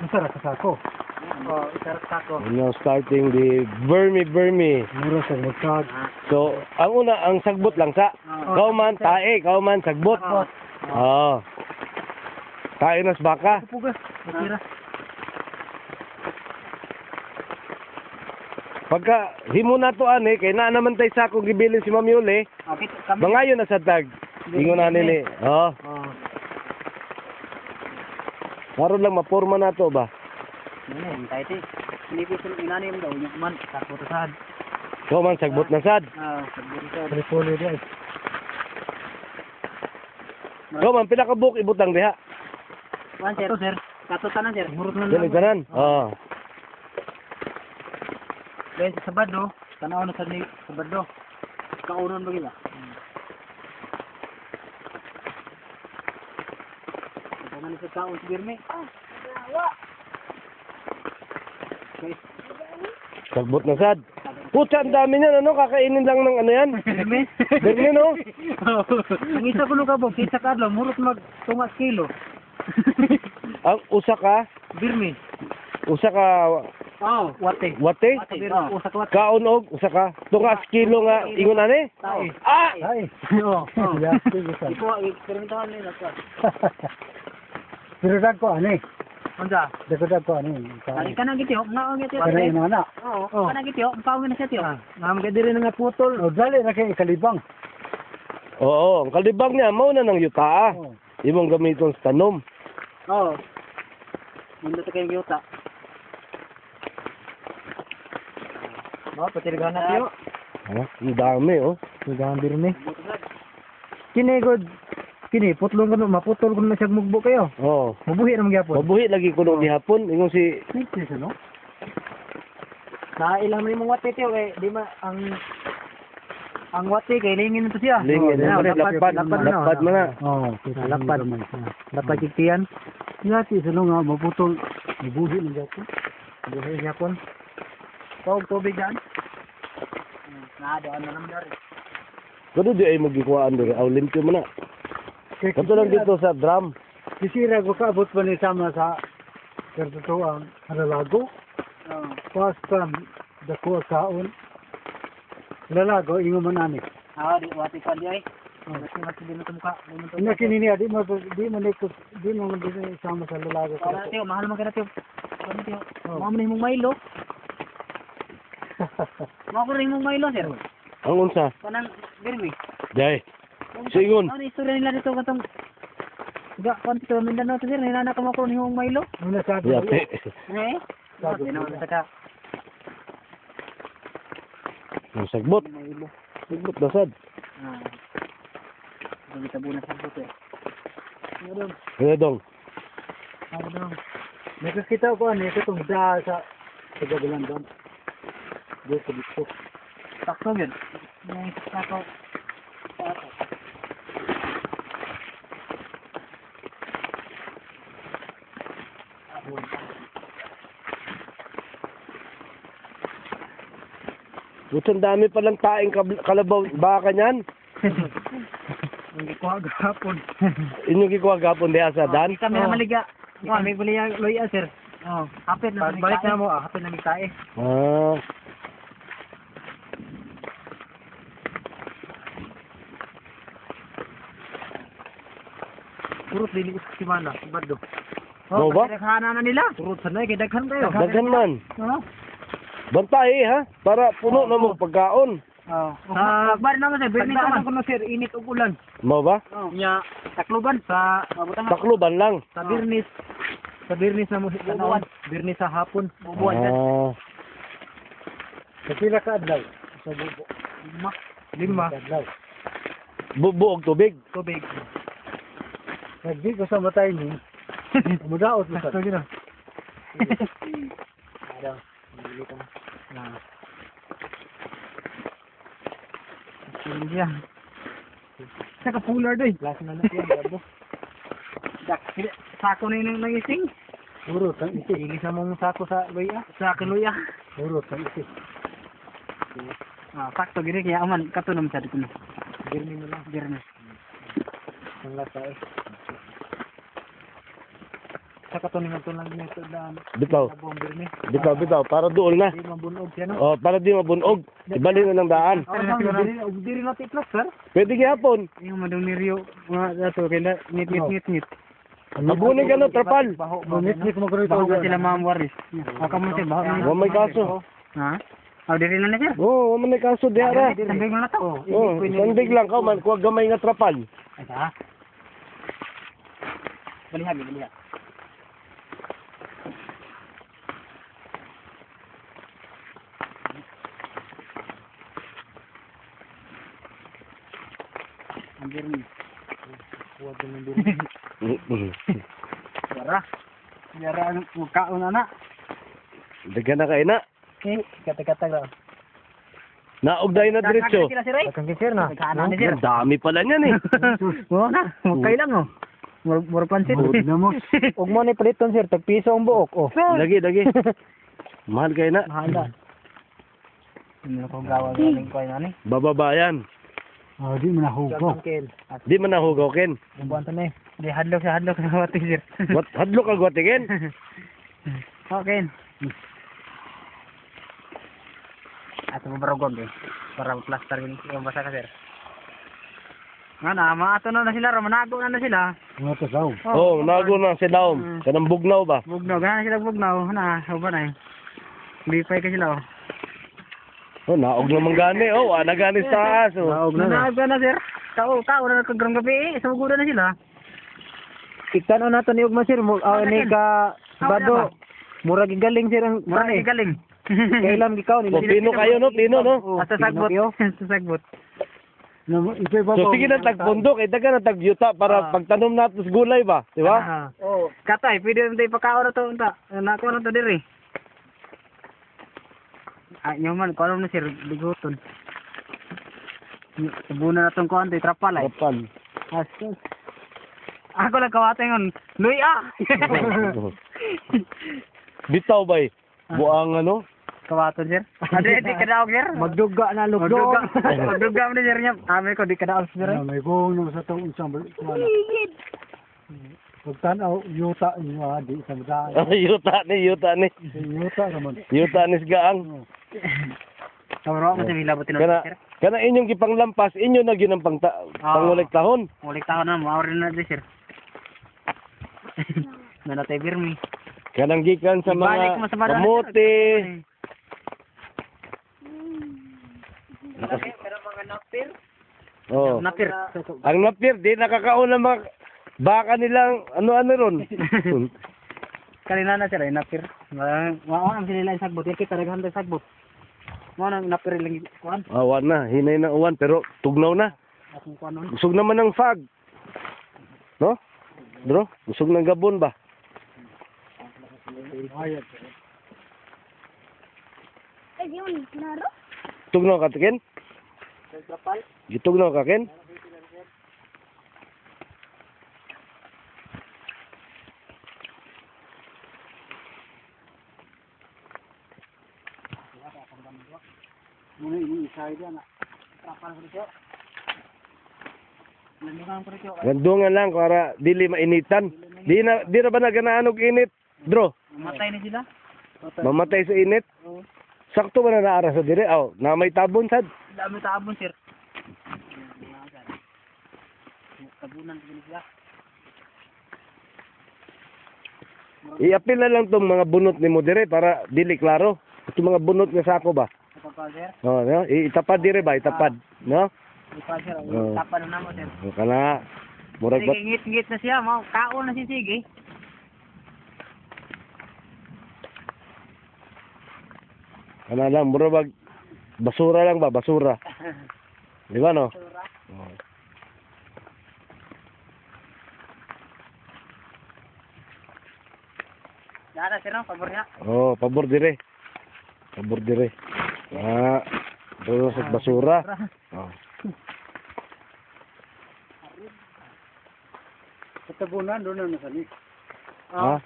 Masarap sa sako. Oh, isarap sako. Now starting the Burmi. Mura sa magsag. So, ang una, ang sagbot lang sa. Kauman, tae, kauman, sagbot. Oo. Tae nas baka. Pugas. Matira. Pagka himo na to ani kay na naman tay sako gibilin si Ma'am Yuli. Okay, kami. Mangayon na sa tag. Ingon na nini. Oo. Oh. Karon lang maporma na to ba. Ano, tayo ti. Hindi ko sun inanim daw yung man sako to sad. Kauman sagbot na sad. Sagbot to. Tripoli di ay. Kauman pila ka book ibutang diha. Wan sir. Sir. Katutan na sir. Murot na Dili tanan. Oo. Dahil sa Sabado, tanaw na sa Sabado. Kaunon ba gila? Ito na sa kaon si Birme. Sagbot na sad. Putya, ang dami niyan, ano? Kakainin lang ng ano yan? Birme? Birme, no? Ang isa ko ka bog, isa ka adlaw, murot mag tungas kilo. Ang usa ka, Birme. usa ka, Oh, wate. wate? Usa ka wate. Kaon og, usa ka, tungas kilo nga, ingon ani? Tao. Ah! Ay. Oo. Ya, sige sa. Iko, eksperimentahan nila ko. Pero dagko ani. Unsa? Dagko ani. Kani ka na gitiyo, nga ang gitiyo. Kana inana. Oo, kana gitiyo, paungin na siya tiyo. Ngam ka diri nga putol. O dali na kay kalibang. Oo, ang kalibang niya, mao na ng yutaa. Oh. Imong gamiton sa tanom. Oo. Mundo ta kayong yuta. Oh, patirigan na tiyo. Ha? Ang dami, oh. Sudahan birme. Kini god. Kini putlong kuno maputol kuno siya mugbo kayo. Oo. Mabuhi na magyapon. Mabuhi lagi ko nung gihapon. Ingon si, Nipis ano? Na ilang may mong wate tiyo eh, di ma ang wate kay lingin to siya. Lingin, lapad mo na. Oh, Lapad. Lapad kiktiyan. Yati sa nga maputol. Mabuhi na gyapon. Buhay niya kon. Tawag tubig daan. Naadaan na naman dari. Kado di ay magikuhaan diri. Aw, limpyo mo na. Kato lang dito sa drum. Kisira ko kaabot pa ni sama sa kertutuang halalago. Oo. Pas pa dako kaon. Lalago ingo man ani. Di wate pa di ay. Kasi mas din mo ka. Ina kinini adi mo di man di mo man din sama sa lalago. Para tiyo, mahal man kada tiyo. Ano tiyo? Mo man imong Milo. Mo ko rin imong Milo sir. Ang unsa? Kanang Birmi. Jay. Singon. Ano istorya nila dito katong ga konti Mindanao to sir, hinana ka mo ko imong Milo. Una sa Yate. Eh? Sabi Sabi na ka. Ang sagbot. Milo. Sagbot na sad. Ang tabunan sa buto. Ano dong? Ano dong? Ano dong? nakakita ko ano ito tong da sa gabilan doon. Dito dito. Sakto yun. Yung sakto. Butang dami palang taing kalabaw baka niyan. Ang gikuha gahapon. Inyong gikuha gapon diha sa dan. Kami na maliga. Kami buli ang loya sir. Oh, hapit na balik na mo, hapit na mitae. Ah. Purot dili ko si mana, bado. Mo ba? Daghana na nila. Purot sanay kay daghan kayo. Daghan man. Oo. Bantay ha para puno na mo pagkaon. Oh. Bar naman sir, birni naman ko sir, init ug ulan. Mo ba? Nya takloban sa butang Takloban lang. sa birnis. Sa birnis na mo bubuan. Birnis sa hapon, bubuan dyan. Ah. Sa pila ka adlaw sa bubo. Lima. Adlaw. Buog tubig. Tubig. Nagdi ko sa matay ni. Mudaot mo sa. Sakto gina. Ada. Dili ka. Nah. Iya. Sa kapular doy. Last na na yan babo. Dak sako na yung nangising. Puro tang isi. Ili sa mong sako sa luya. Sa kaluya. Puro tang isi. Sakto gini kaya aman kato naman sa dito na. Girmi mo lang. Girna. Ang lasa eh. sa katuningan to lang nito daan. Bitaw. Bomber ni. Bitaw, para doon na. Di mabunog siya no. Oh, para di mabunog. Ibalik na ng daan. Diri na tiklas sir. Pwede gihapon. Yung maduniryo mga dato kaya ngit. Mabunig ano, trapal. Ngit mo garo ito. Sila Ma'am Waris. Aka mo siya baho. Wa may kaso. Ha? Oh, diri na sir. Oo, wa man may kaso diara. Sambing na to. Oh, sandig lang ka man, kuwag gamay nga trapal. Asa? Balihan. Anjir ni. Kuat dengan diri. Yara ang mukhaon anak. Dagan na kay na. Kata-kata lang. Naog dahil na diretso. Bakang kisir na. Ang dami pala niyan eh. Oo na, okay lang oh. Mura pansit. Ug mo ni paliton sir, tag piso ang buok oh. Lagi. Mahal kay na. Mahal da. Ano ko gawa galing ko ani? Bababayan. Oh, di man nahugo. Di man nahugaw ken. Buwan to ni. Di hadlok sa wati sir. Wat hadlok ka gwatigen. Okay. Ato mo barogom eh. Para plaster yung basa ka sir. Nga na, maato na sila, manago na sila. Ano to saw? Oh, nago na si Daom. Kanang bugnaw ba? Bugnaw, gana sila bugnaw. Na, ba na eh. Lipay ka sila oh. Oh, naog naman gani. Oh, ana gani sa taas. Oh. Naog na. Naog na sir. Kao na nagkagrang gabi eh. Sa muguda na sila. Iktan na to ni Ugma sir, ni ka bado. Mura gigaling sir ang Marami galing. Kailam gikaw Oh, pino kayo no, pino no. Sa sagbot. Sa sagbot. So sige na tagbundok, daga na tagyuta para pagtanom natin sa gulay ba, di ba? Oh. Katay, pwede tayo pagkaon na to unta. Nako na to diri. Nyo man, kung ano na sir, biguton. Tabunan na itong kuhan, trapal ay. Kapal. Asus. Ako lang kawatay ngon. Luy Bitaw ba eh? Buang ano? Kawaton sir. Di ka daog sir. Magduga na lugdo. Magduga mo na sir niya. Ame ko, di ka daog sir. May gong nung sa taong sambal. Pagtanaw, yuta niyo di sa mga. Yuta ni. Yuta naman. Yuta ni gaang. Kamaro mo sa milabot sir. Kana inyong gipanglampas, inyo na gyud ang panguliktahon. Ulik taon na, maurin na di sir. Nanatay birmi. Kanang gikan sa Ibalik mga mo sa barangay. kamote. Pero mga napir. Oh. Napir. Ang napir di nakakaon ng mga baka nilang ano ron. Kanina na sir, napir. Mao ang sila yung sagbot. Kita naghan tayo sagbot. Mao nang napir lang kuan. Awan na, hinay na uwan pero tugnaw na. Akong kuan nun. Usog naman ng fag. No? Bro, usog ng gabon ba? Tugnaw ka Ken? Gitugnaw ka Ken? Muna ini isay dia na. Kapal ko dito. Landigan ko dito. Gandungan lang para dili mainitan. Di na ba nagananog init, bro? Matay na sila. Mamatay sa init. Oo. Sakto ba na naara sa dire? Oh, na may tabon sad. Dami taabon sir. Tabunan din sila. Iapil na lang tong mga bunot ni mo dire para dili klaro. Ito mga bunot nga sako ba? Kapal sir. Oh, no? Itapad dire ba? Itapad, no? Ipal sir. Oo. Tapan na mo sir. Kana murag Sige, ngit-ngit na siya. Mau kaon na si sige. kana lang murag basura lang ba? Basura. Di ba no? Oh. Dara sir no, pabor niya. Oh, pabor dire. Pabor dire. Ah, doon sa basura. Oh. Sa tabunan doon na sani. Ha?